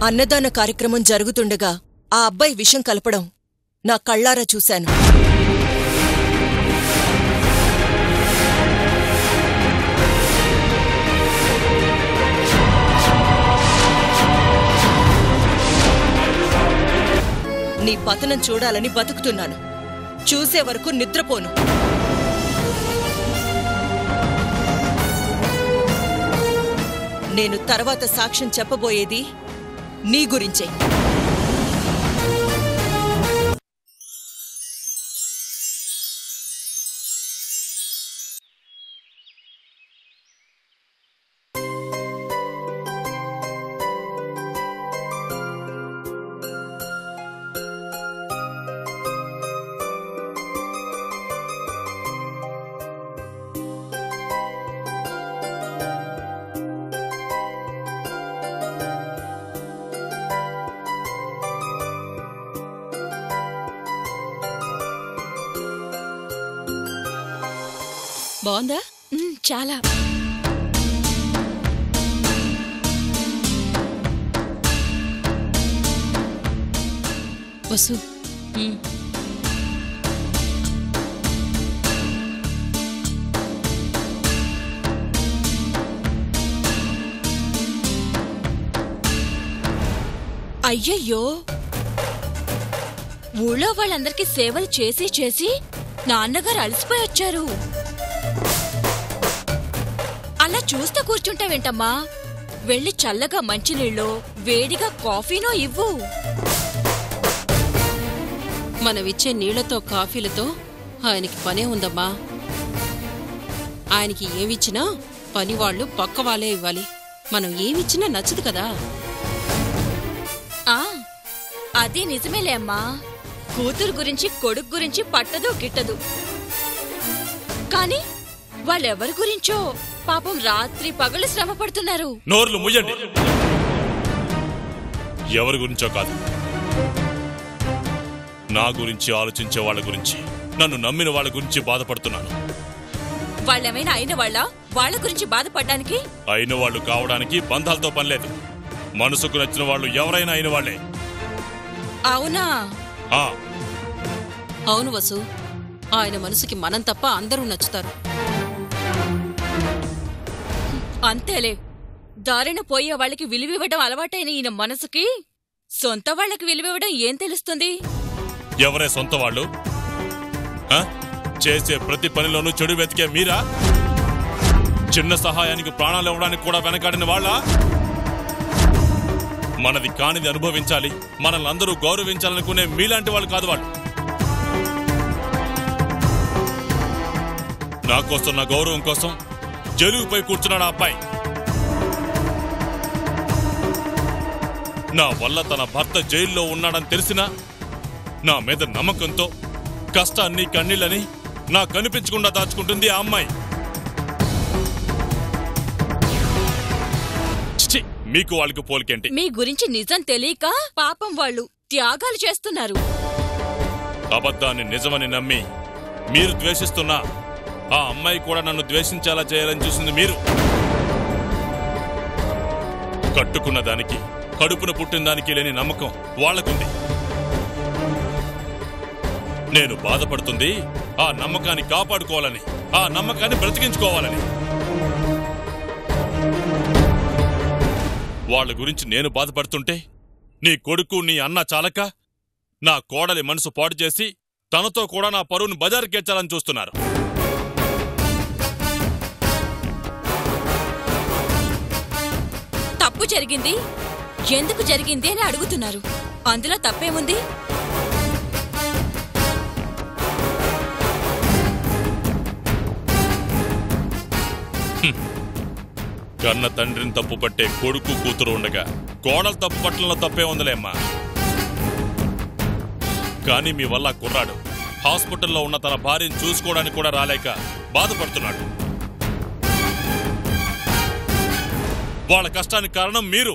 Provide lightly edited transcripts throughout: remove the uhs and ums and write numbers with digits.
అన్నదాన కార్యక్రమం జరుగుతుండగా ఆ అబ్బాయి విషం కలపడం నా కళ్ళారా చూశాను. నీ పతనం చూడాలని బతుకుతున్నాను. చూసే వరకు నిద్రపోను. నేను తర్వాత సాక్ష్యం చెప్పబోయేది నీ గురించే. బాగుందా? చాలా. వసు, అయ్యయ్యో, ఊళ్ళో వాళ్ళందరికీ సేవలు చేసి చేసి నాన్నగారు అలసిపోయి వచ్చారు. అలా చూస్తూ కూర్చుంటావేంటమ్మా? వెళ్ళి చల్లగా మంచినీళ్ళో వేడిగా కాఫీనో ఇవ్వు. మనమిచ్చే నీళ్లతో కాఫీలతో ఆయనకి పనే ఉందమ్మా. ఆయనకి ఏమిచ్చినా పనివాళ్లు పక్క వాళ్ళే ఇవ్వాలి. మనం ఏమిచ్చినా నచ్చదు కదా. అది నిజమేలే అమ్మా. కూతురు గురించి కొడుకు గురించి పట్టదు గిట్టదు. కాని వాళ్ళెవరి గురించో పాపం రాత్రి పగలు శ్రమ పడుతున్నారు. నోర్లు ముయ్యండి. ఎవరి గురించో కాదు, నా గురించి ఆలోచించే వాళ్ళ గురించి, నన్ను నమ్మిన వాళ్ళ గురించి బాధపడుతున్నాను. వాళ్ళేమైనా అయిన వాళ్ళ గురించి బాధపడడానికి? అయిన వాళ్ళు కావడానికి బంధాలతో పనిలేదు. మనసుకు నచ్చిన వాళ్ళు ఎవరైనా అయిన వాళ్లే. అవునా? అవును వసు, ఆయన మనసుకి మనం తప్ప అందరూ నచ్చుతారు. అంతేలే. దారిన పోయే వాళ్ళకి విలువివ్వడం అలవాటైన ఈయన మనసుకి సొంత వాళ్ళకి విలువివ్వడం ఏం తెలుస్తుంది? ఎవరే సొంత వాళ్ళు? చేసే ప్రతి పనిలోనూ చెడు వెతికే మీరా? చిన్న సహాయానికి ప్రాణాలు ఇవ్వడానికి కూడా వెనకాడిన వాళ్ళ? మనది కానిది అనుభవించాలి, మనల్ని అందరూ గౌరవించాలనుకునే మీలాంటి వాళ్ళు కాదు వాళ్ళు. నా కోసం, నా గౌరవం కోసం జలువుపై కూర్చున్నాడు ఆ అబ్బాయి. నా వల్ల తన భర్త జైల్లో ఉన్నాడని తెలిసినా నా మీద నమ్మకంతో కష్టాన్ని కన్నీళ్ళని నా కనిపించకుండా దాచుకుంటుంది ఆ అమ్మాయి. మీకు వాళ్ళకి పోలికేంటి? మీ గురించి నిజం తెలియక పాపం వాళ్ళు త్యాగాలు చేస్తున్నారు. అబద్ధాన్ని నిజమని నమ్మి మీరు ద్వేషిస్తున్నా ఆ అమ్మాయి కూడా నన్ను ద్వేషించేలా చేయాలని చూసింది మీరు. కట్టుకున్న దానికి, కడుపున పుట్టిన దానికి లేని నమ్మకం వాళ్లకుంది. నేను బాధపడుతుంది ఆ నమ్మకాన్ని కాపాడుకోవాలని, ఆ నమ్మకాన్ని బ్రతికించుకోవాలని. వాళ్ళ గురించి నేను బాధపడుతుంటే నీ కొడుకు, నీ అన్న చాలక నా కోడలి మనసు పాడు చేసి తనతో కూడా నా పరువును బజారుకెచ్చాలని చూస్తున్నారు. తప్పు జరిగింది, ఎందుకు జరిగింది అని అడుగుతున్నారు. అందులో తప్పేముంది? కన్న తండ్రిని తప్పు పట్టే కొడుకు కూతురు ఉండగా కోడలు తప్పు పట్టడంలో తప్పే ఉందిలేమ్మా. కానీ మీ వల్ల కుర్రాడు హాస్పిటల్లో ఉన్న తన భార్యను చూసుకోవడానికి కూడా రాలేక బాధపడుతున్నాడు. వాళ్ళ కష్టానికి కారణం మీరు.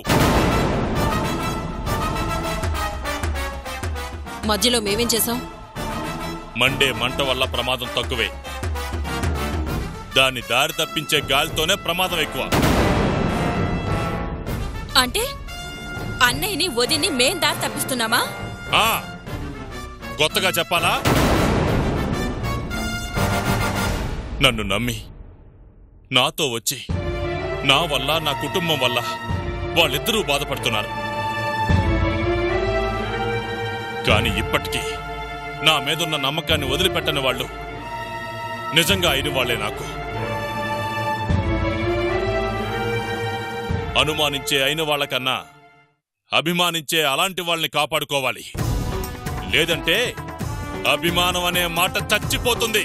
మధ్యలో మేమేం చేశాం? మండే మంట వల్ల ప్రమాదం తక్కువే, దాన్ని దారి తప్పించే గాలితోనే ప్రమాదం ఎక్కువ. అంటే అన్నయ్యని వదిని మేం దారి తప్పిస్తున్నామా? కొత్తగా చెప్పాలా? నన్ను నమ్మి నాతో వచ్చి నా వల్ల నా కుటుంబం వల్ల వాళ్ళిద్దరూ బాధపడుతున్నారు. కాని ఇప్పటికీ నా మీదున్న నమ్మకాన్ని వదిలిపెట్టని వాళ్ళు నిజంగా అయిన వాళ్లే. నాకు అనుమానించే అయిన వాళ్లకన్నా అభిమానించే అలాంటి వాళ్ళని కాపాడుకోవాలి. లేదంటే అభిమానం అనే మాట చచ్చిపోతుంది.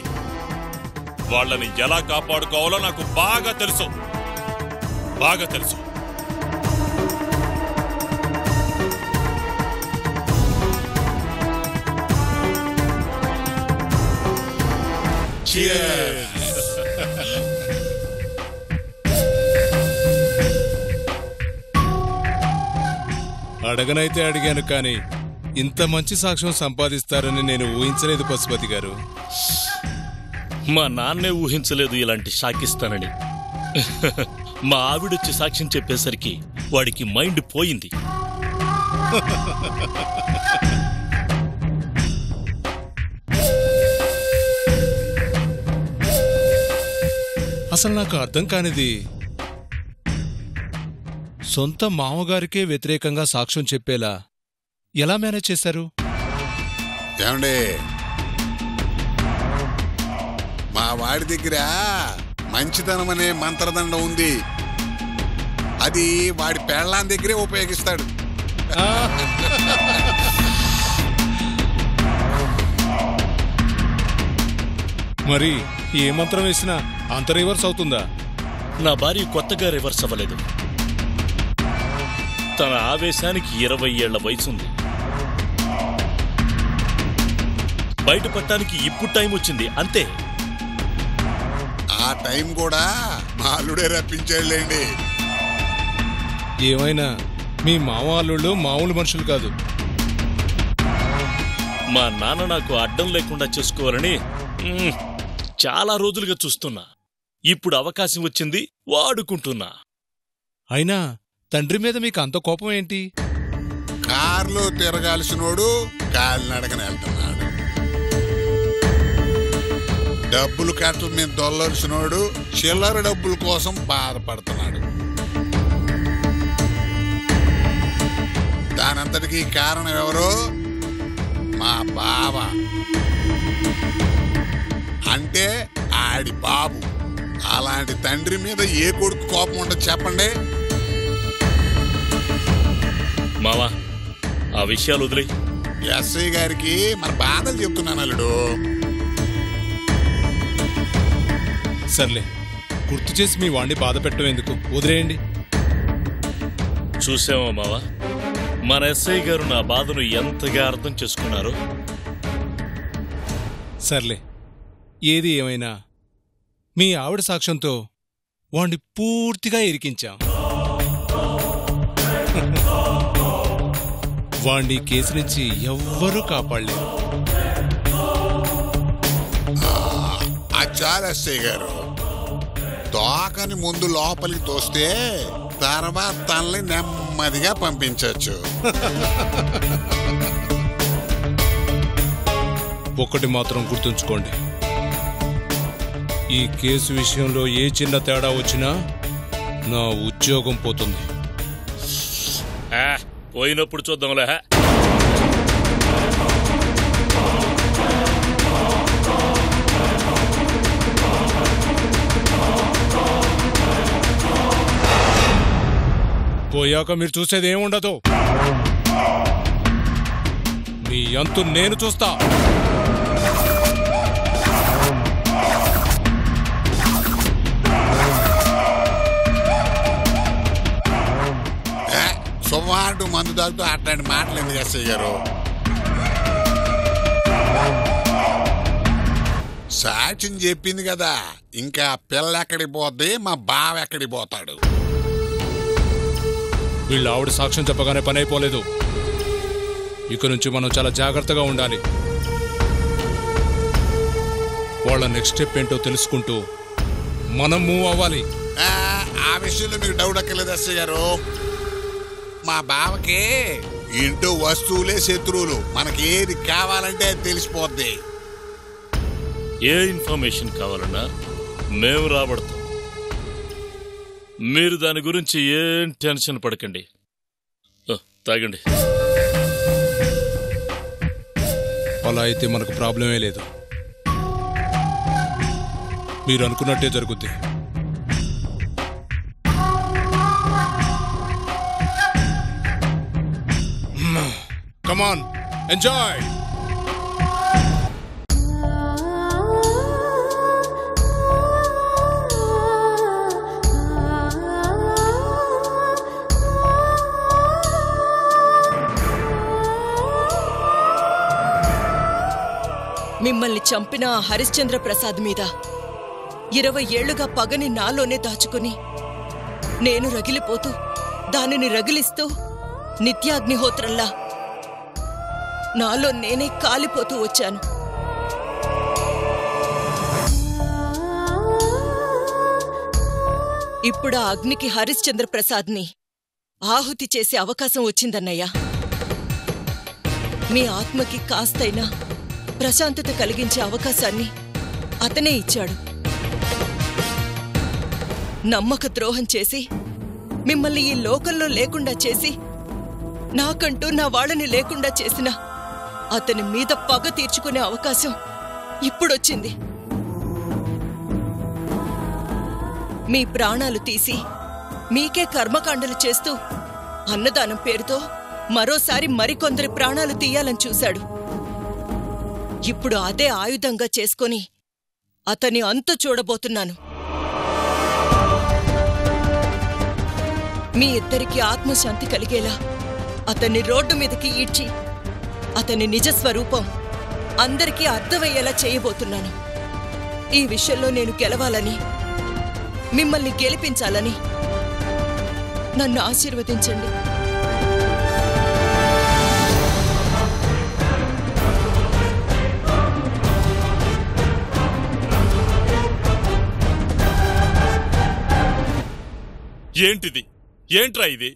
వాళ్ళని ఎలా కాపాడుకోవాలో నాకు బాగా తెలుసు. అడగనైతే అడిగాను, కానీ ఇంత మంచి సాక్ష్యం సంపాదిస్తారని నేను ఊహించలేదు పశుపతి గారు. మా నాన్నే ఊహించలేదు ఇలాంటి షాకిస్తానని. మా ఆవిడొచ్చి సాక్ష్యం చెప్పేసరికి వాడికి మైండ్ పోయింది. అసలు నాకు అర్థం కానిది, సొంత మామగారికే వ్యతిరేకంగా సాక్ష్యం చెప్పేలా ఎలా మేనేజ్ చేశారు? ఏమండి, మా వాడి దగ్గర మంచితనం అనే మంత్రదండం ఉంది. అది వాడి పెళ్ళాం దగ్గరే ఉపయోగిస్తాడు. మరి ఏ మంత్రం వేసినా అంత రివర్స్ అవుతుందా? నా భార్య కొత్తగా రివర్స్ అవ్వలేదు. తన ఆవేశానికి 20 ఏళ్ల వయసుంది. బయటపడటానికి ఇప్పుడు టైం వచ్చింది అంతే. ఆ టైం కూడా మా అల్లుడే రప్పించాడులేండి. ఏమైనా మీ మామ అల్లుళ్ళు మామూలు మనుషులు కాదు. మా నాన్న నాకు అడ్డం లేకుండా చేసుకోవాలని చాలా రోజులుగా చూస్తున్నా. ఇప్పుడు అవకాశం వచ్చింది, వాడుకుంటున్నా. అయినా తండ్రి మీద మీకు అంత కోపం ఏంటి? కారులో తిరగాల్సినోడు కాలినడకన వెళ్తున్నాడు. డబ్బులు కట్టల మీద దొల్లాల్సినోడు చిల్లర డబ్బుల కోసం బాధపడుతున్నాడు. దానంతటికీ కారణం ఎవరు? మా బావ, అంటే ఆడి బాబు. అలాంటి తండ్రి మీద ఏ కొడుకు కోపం ఉండదు చెప్పండి? మావా, ఆ విషయాలు వదిలే. ఎస్ఐ గారికి మన బాధలు చెప్తున్నాను అల్లుడు. సర్లే, గుర్తు చేసి మీ వాణ్ణి బాధ పెట్టడం ఎందుకు, వదిలేయండి. చూసావా మావా, మన ఎస్ఐ గారు నా బాధను ఎంతగా అర్థం చేసుకున్నారు. సర్లే, ఏది ఏమైనా మీ ఆవిడ సాక్ష్యంతో వాణ్ణి పూర్తిగా ఇరికించాం. వాణ్ణి కేసు నుంచి ఎవ్వరూ కాపాడలేరు. చాలా ఎస్ఐ గారు, తోకని ముందు లోపలికి తోస్తే తర్వాత తనని నెమ్మదిగా పంపించవచ్చు. ఒకటి మాత్రం గుర్తుంచుకోండి, ఈ కేసు విషయంలో ఏ చిన్న తేడా వచ్చినా నా ఉద్యోగం పోతుంది. పోయినప్పుడు చూద్దాంలే. పోయాక మీరు చూసేది ఏముండదు. మీ అంతు నేను చూస్తా. సుమారు మందు తాగుతూ అట్లాంటి మాటలు ఎందుకు ఎస్ఐ గారు? సాక్ష్యం చెప్పింది కదా, ఇంకా పిల్ల ఎక్కడికి పోద్ది, మా బావ ఎక్కడికి పోతాడు? వీళ్ళ ఆవిడ సాక్ష్యం చెప్పగానే పని అయిపోలేదు. ఇక నుంచి మనం చాలా జాగ్రత్తగా ఉండాలి. వాళ్ళ నెక్స్ట్ స్టెప్ ఏంటో తెలుసుకుంటూ మనం మూవ్ అవ్వాలి. ఆ విషయంలో మీకు డౌట్ అక్కర్లేదు ఎస్ఐ గారు. మా బావకి ఇంటూ వస్తువులే శత్రువులు. మనకేది కావాలంటే అది తెలిసిపోద్ది. ఏ ఇన్ఫర్మేషన్ కావాలన్నా మేము రాబడతాం. మీరు దాని గురించి ఏం టెన్షన్ పడకండి. తాగండి. అలా అయితే మనకు ప్రాబ్లమే లేదు. మీరు అనుకున్నట్టే జరుగుద్ది. Come on, enjoy. మిమ్మల్ని చంపిన ఆ హరిశ్చంద్ర ప్రసాద్ మీద 20 ఏళ్లుగా పగని నాలోనే దాచుకుని నేను రగిలిపోతూ దానిని రగిలిస్తూ నిత్యాగ్నిహోత్రంలా నాలో నేనే కాలిపోతూ వచ్చాను. ఇప్పుడు ఆ అగ్నికి హరిశ్చంద్ర ప్రసాద్ని ఆహుతి చేసే అవకాశం వచ్చిందన్నయ్యా. మీ ఆత్మకి కాస్తైనా ప్రశాంతత కలిగించే అవకాశాన్ని అతనే ఇచ్చాడు. నమ్మక ద్రోహం చేసి మిమ్మల్ని ఈ లోకంలో లేకుండా చేసి నాకంటూ నా వాళ్ళని లేకుండా చేసిన అతని మీద పగ తీర్చుకునే అవకాశం ఇప్పుడొచ్చింది. మీ ప్రాణాలు తీసి మీకే కర్మకాండలు చేస్తూ అన్నదానం పేరుతో మరోసారి మరికొందరి ప్రాణాలు తీయాలని చూశాడు. ఇప్పుడు అదే ఆయుధంగా చేసుకొని అతని అంతు చూడబోతున్నాను. మీ ఇద్దరికి ఆత్మశాంతి కలిగేలా అతన్ని రోడ్డు మీదకి ఈడ్చి అతని నిజస్వరూపం అందరికీ అర్థమయ్యేలా చేయబోతున్నాను. ఈ విషయంలో నేను గెలవాలని, మిమ్మల్ని గెలిపించాలని నన్ను ఆశీర్వదించండి. ఏంటిది? ఏంట్రా ఇది?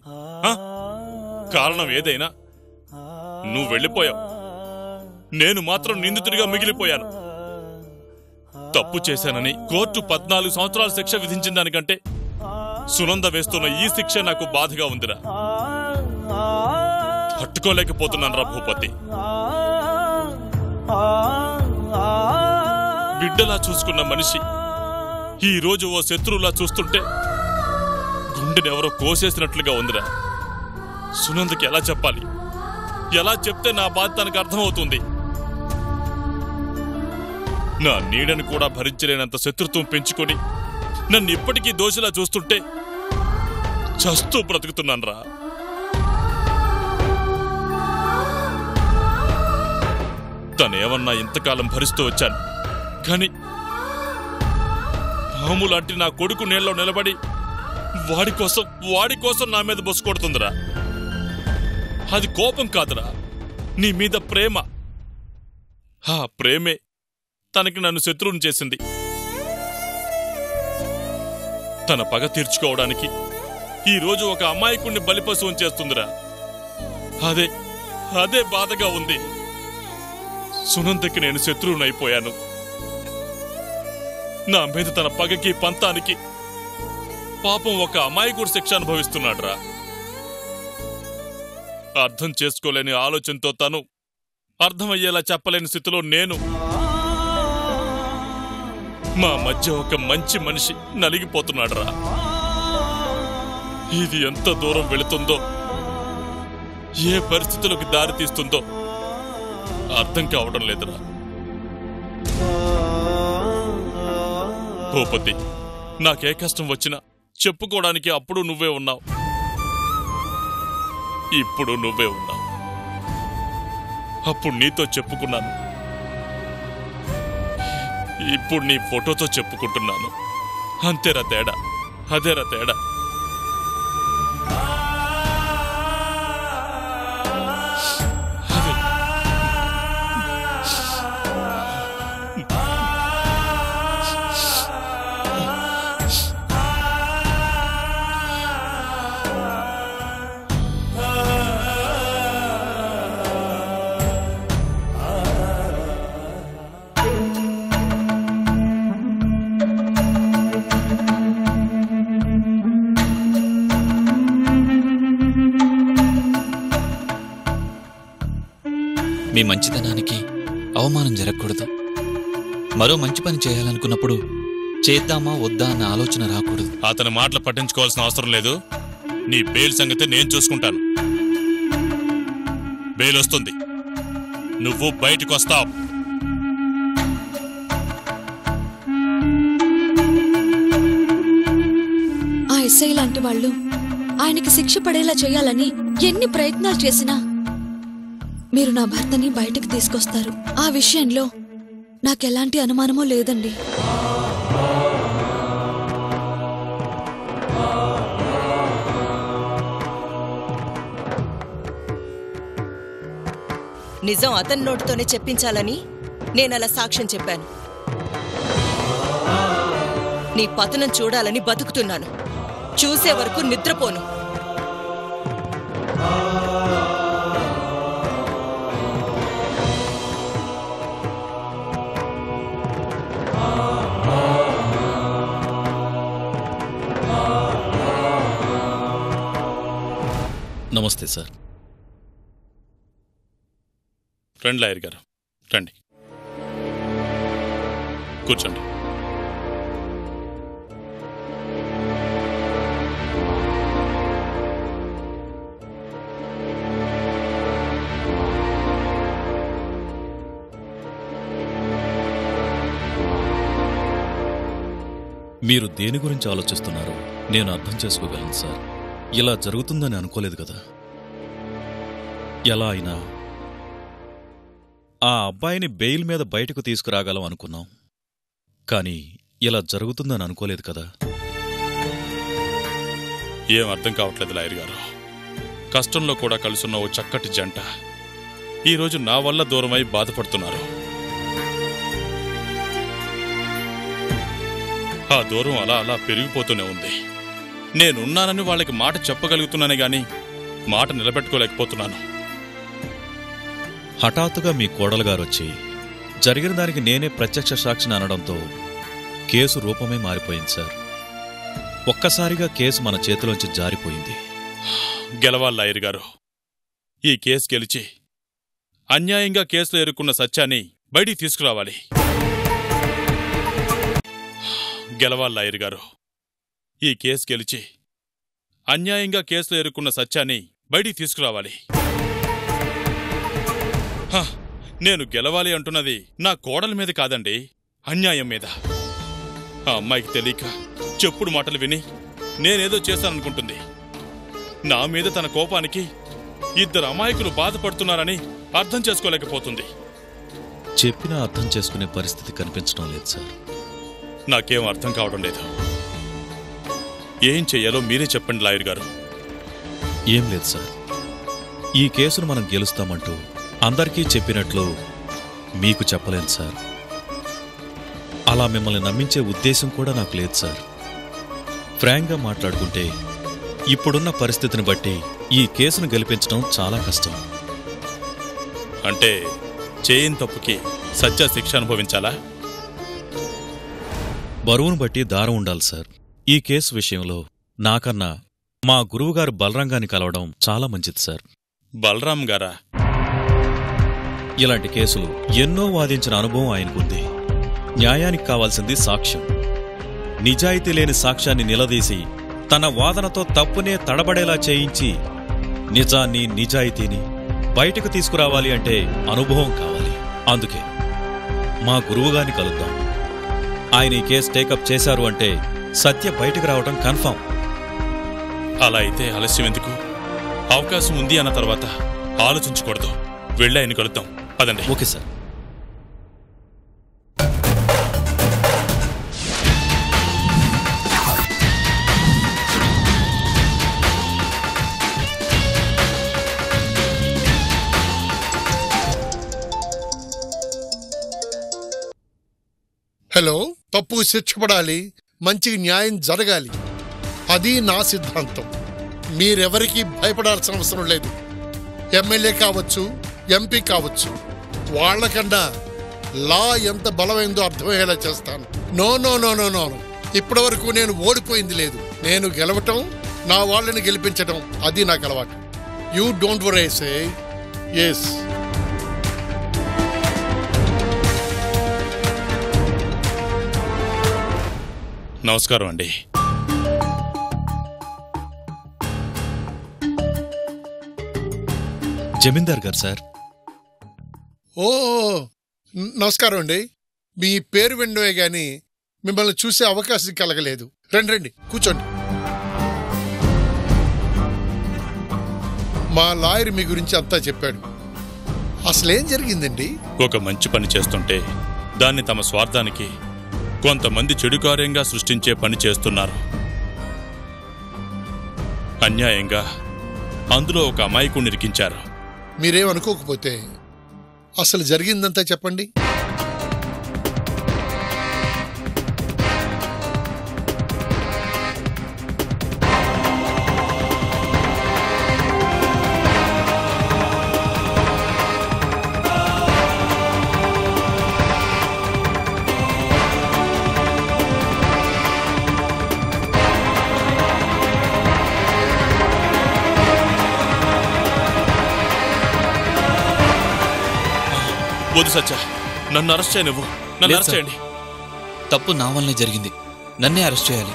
కారణం ఏదైనా నువ్వు వెళ్ళిపోయావు, నేను మాత్రం నిందితుడిగా మిగిలిపోయాను. తప్పు చేశానని కోర్టు 14 సంవత్సరాల శిక్ష విధించిన దానికంటే సునంద వేస్తున్న ఈ శిక్ష నాకు బాధగా ఉందిరా. పట్టుకోలేకపోతున్నాను రా భూపతి. బిడ్డలా చూసుకున్న మనిషి ఈ రోజు ఓ శత్రువులా చూస్తుంటే గుండెనెవరో కోసేసినట్లుగా ఉందిరా. సునందకి ఎలా చెప్పాలి? ఎలా చెప్తే నా బాధ తనకు అర్థమవుతుంది? నా నీడను కూడా భరించలేనంత శత్రుత్వం పెంచుకొని నన్ను ఇప్పటికీ దోషిలా చూస్తుంటే చస్తూ బ్రతుకుతున్నాన్రా. తనేమన్నా ఇంతకాలం భరిస్తూ వచ్చాను, కాని పాములాంటి నా కొడుకు నీళ్ళలో నిలబడి వాడి కోసం నా మీద బొస్సు కొడుతుందిరా. అది కోపం కాదురా, నీ మీద ప్రేమ. ఆ ప్రేమే తనకి నన్ను శత్రువుని చేసింది. తన పగ తీర్చుకోవడానికి ఈరోజు ఒక అమాయకుణ్ణి బలిపశువుని చేస్తుందిరా. అదే బాధగా ఉంది. సునందకి నేను శత్రువునైపోయాను. నా మీద తన పగకి పంతానికి పాపం ఒక అమాయకుడు శిక్ష అనుభవిస్తున్నాడ్రా. అర్థం చేసుకోలేని ఆలోచనతో తను అర్థమయ్యేలా చెప్పలేని స్థితిలో నేను. మా మధ్య ఒక మంచి మనిషి నలిగిపోతున్నాడ్రా. ఇది ఎంత దూరం వెళుతుందో, ఏ పరిస్థితులకు దారి తీస్తుందో అర్థం కావడం లేదురా. భూపతి, నాకే కష్టం వచ్చినా చెప్పుకోవడానికి అప్పుడు నువ్వే ఉన్నావు, ఇప్పుడు నువ్వే ఉన్నావు. అప్పుడు నీతో చెప్పుకున్నాను, ఇప్పుడు నీ ఫోటోతో చెప్పుకుంటున్నాను. అంతేరా తేడా, అదేరా తేడా. మీ మంచితనానికి అవమానం జరగకూడదు. మరో మంచి పని చేయాలనుకున్నప్పుడు చేద్దామా వద్దా అన్న ఆలోచన రాకూడదు. అతని మాటలు పట్టించుకోవాల్సిన అవసరం లేదు. నీ బెయిల్ సంగతి నేను చూసుకుంటాను. బెయిల్ వస్తుంది, నువ్వు బయటకు వస్తావు. ఆ ఎస్ఐ లాంటి వాళ్ళు ఆయనకి శిక్ష పడేలా చేయాలని ఎన్ని ప్రయత్నాలు చేసినా మీరు నా భర్తని బయటకు తీసుకొస్తారు. ఆ విషయంలో నాకెలాంటి అనుమానమూ లేదండి. నిజం అతని నోటితోనే చెప్పించాలని నేనలా సాక్ష్యం చెప్పాను. నీ పతనం చూడాలని బతుకుతున్నాను. చూసే వరకు నిద్రపోను. నమస్తే సార్. రండి లాయర్ గారు, రండి, కూర్చోండి. మీరు దేని గురించి ఆలోచిస్తున్నారో నేను అర్థం చేసుకోగలను సార్. ఇలా జరుగుతుందని అనుకోలేదు కదా. ఎలా అయినా ఆ అబ్బాయిని బెయిల్ మీద బయటకు తీసుకురాగలం అనుకున్నాం, కానీ ఇలా జరుగుతుందని అనుకోలేదు కదా. ఏం అర్థం కావట్లేదు లాయర్ గారు. కష్టంలో కూడా కలుసున్న ఓ చక్కటి జంట ఈరోజు నా వల్ల దూరమై బాధపడుతున్నారు. ఆ దూరం అలా అలా పెరిగిపోతూనే ఉంది. నేనున్నానని వాళ్ళకి మాట చెప్పగలుగుతున్నానే గాని మాట నిలబెట్టుకోలేకపోతున్నాను. హఠాత్తుగా మీ కోడలుగారొచ్చి జరిగిన దానికి నేనే ప్రత్యక్ష సాక్షిని అనడంతో కేసు రూపమే మారిపోయింది సార్. ఒక్కసారిగా కేసు మన చేతిలోంచి జారిపోయింది. గెలవాలి లాయర్ గారు. ఈ కేసు గెలిచి అన్యాయంగా కేసులో ఎరుక్కున్న సత్యాన్ని బయటికి తీసుకురావాలి. గెలవాలి లాయర్ గారు. ఈ కేసు గెలిచి అన్యాయంగా కేసులో ఎరుక్కున్న సత్యాన్ని బయటికి తీసుకురావాలి. నేను గెలవాలి అంటున్నది నా కోడల మీద కాదండి, అన్యాయం మీద. ఆ అమ్మాయికి తెలియక చెప్పుడు మాటలు విని నేనేదో చేశాననుకుంటుంది. నా మీద తన కోపానికి ఇద్దరు అమాయకులు బాధపడుతున్నారని అర్థం చేసుకోలేకపోతుంది. చెప్పినా అర్థం చేసుకునే పరిస్థితి కనిపించడం లేదు సార్. నాకేం అర్థం కావడం లేదు. ఏం చెయ్యాలో మీరే చెప్పండి లాయర్ గారు. ఏం లేదు సార్. ఈ కేసును మనం గెలుస్తామంటూ అందరికీ చెప్పినట్లు మీకు చెప్పలేను సార్. అలా మిమ్మల్ని నమ్మించే ఉద్దేశం కూడా నాకు లేదు సార్. ఫ్రాంక్గా మాట్లాడుకుంటే ఇప్పుడున్న పరిస్థితిని బట్టి ఈ కేసును గెలిపించడం చాలా కష్టం. అంటే చేయని తప్పుకి సత్య శిక్ష అనుభవించాలా? బరువును బట్టి దారం ఉండాలి సార్. ఈ కేసు విషయంలో నాకన్నా మా గురువుగారు బలరాంగాన్ని కలవడం చాలా మంచిది సార్. బలరాం గారా? ఇలాంటి కేసులు ఎన్నో వాదించిన అనుభవం ఆయనకుంది. న్యాయానికి కావాల్సింది సాక్ష్యం. నిజాయితీ లేని సాక్ష్యాన్ని నిలదీసి తన వాదనతో తప్పునే తడబడేలా చేయించి నిజాన్ని నిజాయితీని బయటకు తీసుకురావాలి అంటే అనుభవం కావాలి. అందుకే మా గురువుగారిని కలుద్దాం. ఆయన ఈ కేసు టేకప్ చేశారు అంటే సత్య బయటకు రావడం కన్ఫర్మ్. అలా అయితే ఆలస్యం ఎందుకు? అవకాశం ఉంది అన్న తర్వాత ఆలోచించకూడదు. వెళ్ళి ఆయన కలుద్దాం. పదండి. Okay sir. హలో, తప్పు శిక్షపడాలి, మంచికి న్యాయం జరగాలి. అది నా సిద్ధాంతం. మీరెవరికీ భయపడాల్సిన అవసరం లేదు. ఎమ్మెల్యే కావచ్చు, ఎంపీ కావచ్చు, వాళ్లకన్నా లా ఎంత బలమైందో అర్థమయ్యేలా చేస్తాను. No no no no no ఇప్పటి వరకు నేను ఓడిపోయింది లేదు. నేను గెలవటం, నా వాళ్ళని గెలిపించడం, అది నాకు అలవాటు. You don't worry. Say yes. నమస్కారం అండి. జమీందార్ గారు సార్. ఓ నమస్కారం అండి. మీ పేరు వినడమే గాని మిమ్మల్ని చూసే అవకాశం కలగలేదు. రండి రండి కూర్చోండి. మా లాయర్ మీ గురించి అంతా చెప్పాడు. అసలేం జరిగిందండి? ఒక మంచి పని చేస్తుంటే దాన్ని తమ స్వార్థానికి కొంతమంది చెడు కార్యంగా సృష్టించే పని చేస్తున్నారు. అన్యాయంగా అందులో ఒక అమాయకుడిని ఇరికించారు. మీరేమనుకోకపోతే అసలు జరిగిందంతా చెప్పండి. వద్దు సత్య, నన్ను అరెస్ట్ చేయనివ్వు. నన్ను అరెస్ట్ చేయండి. తప్పు నా వల్లనే జరిగింది. నన్నే అరెస్ట్ చేయాలి.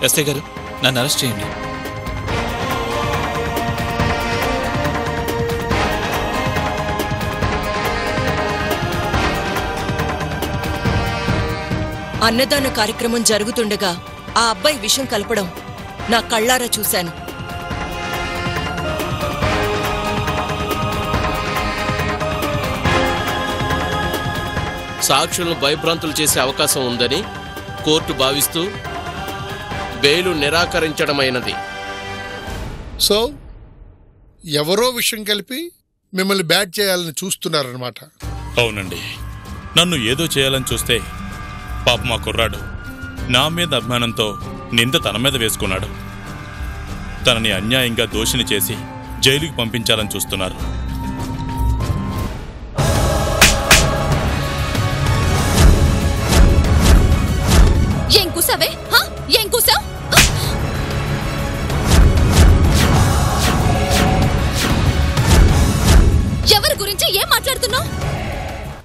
ఎస్ఐ గారు, నన్ను అరెస్ట్ చేయండి. అన్నదాన కార్యక్రమం జరుగుతుండగా ఆ అబ్బాయి విషం కలపడం నా కళ్ళారా చూశాను. సాక్షులను భయభ్రాంతులు చేసే అవకాశం ఉందని కోర్టు భావిస్తూ బెయిలు నిరాకరించడమైనది. సో ఎవరో విషయం కలిపి మిమ్మల్ని బ్యాట్ చేయాలని చూస్తున్నారన్నమాట. అవునండి, నన్ను ఏదో చేయాలని చూస్తే పాప మా కుర్రాడు నా మీద అభిమానంతో నింద తన మీద వేసుకున్నాడు. తనని అన్యాయంగా దోషిని చేసి జైలుకి పంపించాలని చూస్తున్నారు.